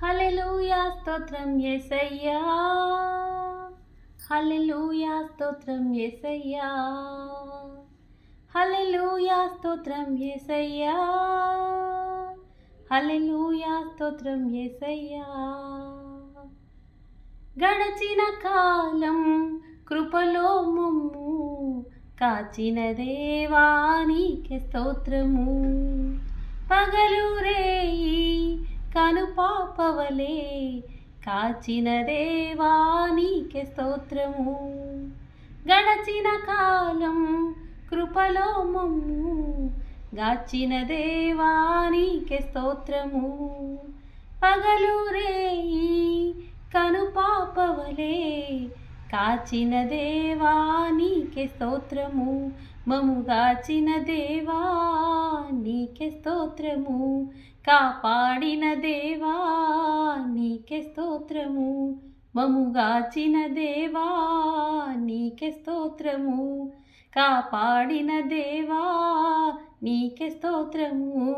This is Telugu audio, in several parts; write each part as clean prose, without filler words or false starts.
హల్లెలూయా స్తోత్రం యేసయ్యా, హల్లెలూయా స్తోత్రం యేసయ్యా, హల్లెలూయా స్తోత్రం యేసయ్యా, హల్లెలూయా స్తోత్రం యేసయ్యా. గడచిన కాలం కృపలో మమ్ము కాచిన దేవా నీకే స్తోత్రము. పగలు రేయి కనుపాపవలే కాచిన దేవా నీకే స్తోత్రము. గడచిన కాలం కృపలో మమ్ము గాచిన దేవా నీకే స్తోత్రము. పగలు రేయి కనుపాపవలే కాచిన దేవా నీకే స్తోత్రము. మము గాచిన దేవా నీకే స్తోత్రము. కాపాడిన దేవా నీకే స్తోత్రము. మము గాచిన దేవా నీకే స్తోత్రము. కాపాడిన దేవా నీకే స్తోత్రము.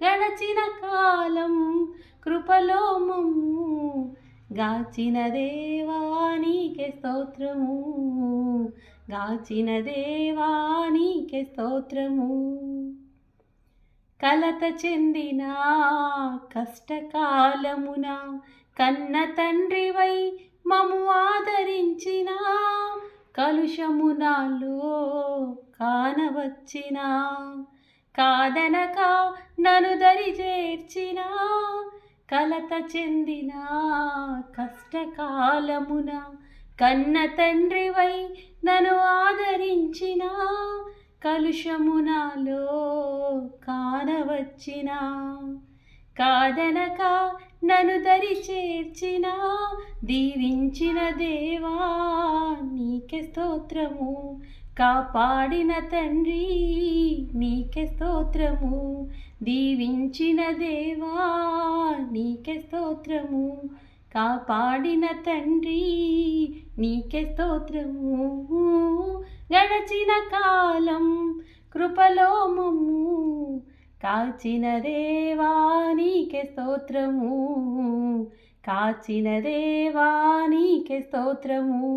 గడచిన కాలం కృపలో మమ్ము గాచిన దేవా నీకే స్తోత్రము. గాచిన దేవా నీకే స్తోత్రము. కలత చెందిన కష్టకాలమున కన్న తండ్రివై మము ఆదరించిన, కలుషము నాలో కానవచ్చిన, కాదనక నన్ను దరి చేర్చిన. కలత చెందిన కష్టకాలమున కన్న తండ్రివై నన్ను ఆదరించిన, కలుషము నాలో కానవచ్చిన, కాదనక నన్ను దరి చేర్చిన. దీవించిన దేవా నీకే స్తోత్రము. కాపాడిన తండ్రి నీకే స్తోత్రము. దీవించిన దేవా నీకే స్తోత్రము. కాపాడిన తండ్రి నీకే స్తోత్రము. గడచిన కాలం కృపలో మమ్ము కాచిన దేవా నీకే స్తోత్రము. కాచిన దేవా నీకే స్తోత్రము.